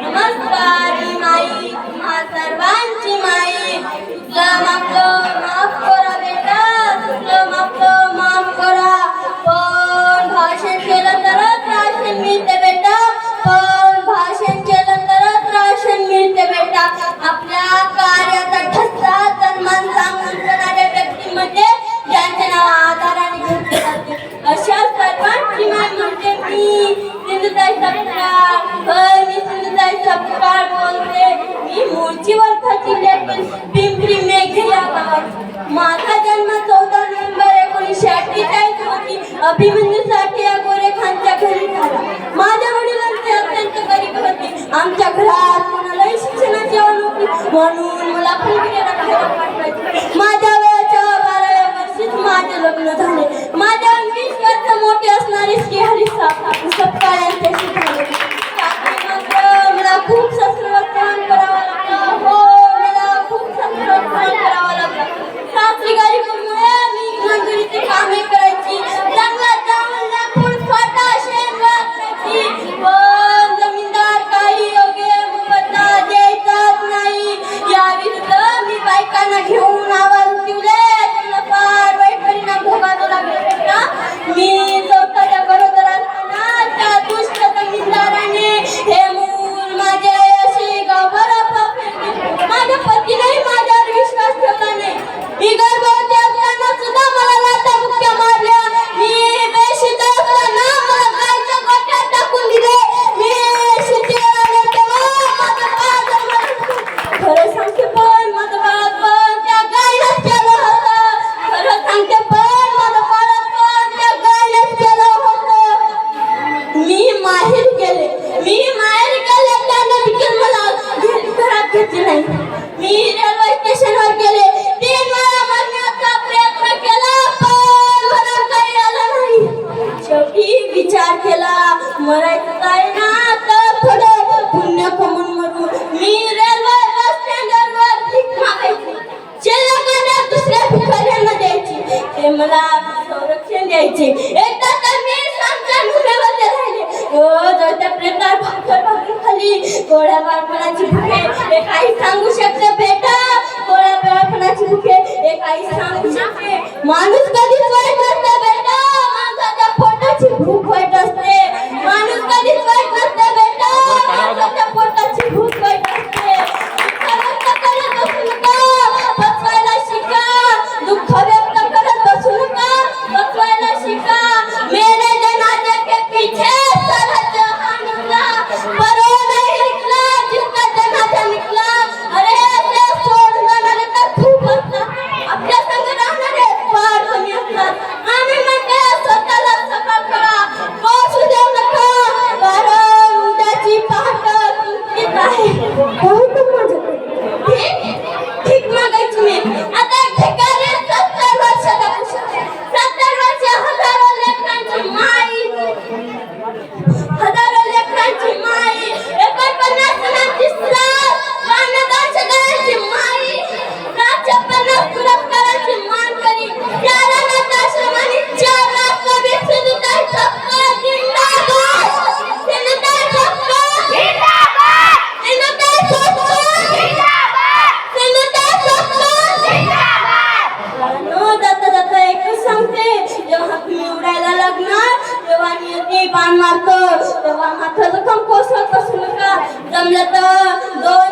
नमस्कार मी माई, तुम्हा सर्वांची माई. चुकलं माफलं माफ करा बेटा, चुकलं माफलं माफ करा. पण भाषण केलं तरच राशन मिळते बेटा, पण भाषण केलं तरच राशन मिळते बेटा. आपल्या कार्याचा ठसा सन्मान सांगून सणाऱ्या व्यक्तीमध्ये ज्यांचे नाव आधाराने घेतले जाते अशा सर्वांची माय म्हणते मी सिंधुताई सपकाळ. मी सिंधुताई सपकाळ बोलते. मी मूळची वर्धा जिल्ह्यातील पिंपरी मेघे या गावात. माझा जन्म 14 नोव्हेंबर 1948 रोजी अभिमन्यू साठे या गोरेखानच्या घरी झाला. माझ्या वडिलांचे अत्यंत गरीब होते. आमच्या घरात कोणालाही शिक्षणाची आवड नव्हती, म्हणून मला पुण्याला राहायला पाठवायचे. माझ्या वयाच्या 12व्या वर्षीच माझे लग्न झाले. माझ्या 20 वर्ष मोठे असणारे श्री हरी सपकाळ यांच्याशी झाले. मला खूप शस्त्र सहन करावं लागलं. हो, मला खूप शस्त्र सहन करावं लागलं. सासरी गरीबीमुळे मी मंजुरीची कामे करायची. जंगलात जाऊन लाकूड स्वतः शेंगा करायची. पण जमीनदार काही योग्य मोबदला द्यायचाच नाही. या विरुद्ध मी बायकांना घेऊन आवाज उठवले. त्यांना फार वाईट परिणाम भोगावे लागले बेटा. मी चौथ्याच्या गरोदर असताना त्या दुष्ट जमीनदाराने हे मूल माझे असे गावभर फेकले. माझ्या पतीनेही माझ्यावर विश्वास ठेवला नाही. मी गर्भवती असताना सुद्धा मला लाथा बुक्क्या मारल्या. मी बेशुद्ध असताना मला गायच्या गोठ्यात टाकून दिले. मी शुद्धीवर आले तेव्हा माझं बाळ जन्माला. खरं सांगते पण माझं बाळपण त्या गायीलाच केलं होतं. खरं सांगते पण माझं बाळपण त्या गायीलाच केलं होतं. मी माहेर गेले. त्याने देखील मला घरात घेतले नाही. मी रेल्वे स्टेशनवर गेले. 3 वेळा मरण्याचा प्रयत्न केला, पण मला काही आलं नाही. शेवटी विचार केला, मरायचं आहे ना तर थोडं पुण्य कमवून मरू. मी रेल्वे बस स्टँडवर भीक मागायची. शिल्लकाने दुसऱ्या भिकाऱ्यांना द्यायची. ते मला संरक्षण द्यायचे. एकदा तर मी आमच्या मुलामध्ये राहिले. जळत्या प्रेतार भाकर भाकरी खाली. गोळ्या बाळपणाची भुके हे काही सांगू शकते बेटा. गोळ्या बाळपणाची भुके हे काही सांगू शकते. माणूस कधीच वाईट नसते बेटा. माणसाच्या पोटाची भूक वाईट असते. माणूस कधीच वाईट नसते बेटा. माणसाच्या पोटाची भूक वाईट असते. बसवायला शिका. दुःख व्यक्त करत बसू नका. बसवायला शिका. मेरे जनाजे के पीछे सारा जहां निकला, पर वो नहीं निकला जिसका जनाजा निकला. अरे ते सोडून जाणारे तर खूप असतात. आपल्या संग राहणारे फार कमी असतात. आम्ही म्हणते स्वतःला सकाळ करा, बसू देऊ नका, कारण उद्याची पहाट तुमचीच आहे. भीक मागायची मी. आता ठिकाणी 70 वर्षाचा पुरुष, 70 वर्ष हजारो लेकरांची माई, 49 जणांची स्त्राव, 52 जणांची माई, 750 पुरस्कारांची मानकरी, 4 अनाथ आश्रमांनी 4 लाख कवी सिंधुताई सपकाळ जिंदाबाद. सिंधुताई सपकाळ जिंदाबाद. सिंधुताई सपकाळ जिंदाबाद. सिंधुताई सपकाळ जिंदाबाद. जाता जाता एकच सांगते, जेव्हा तुम्ही उडायला लागणार तेव्हा मी बाण मारतो, तेव्हा माथं जखम कोसळत बसू नका. जमलं तर 2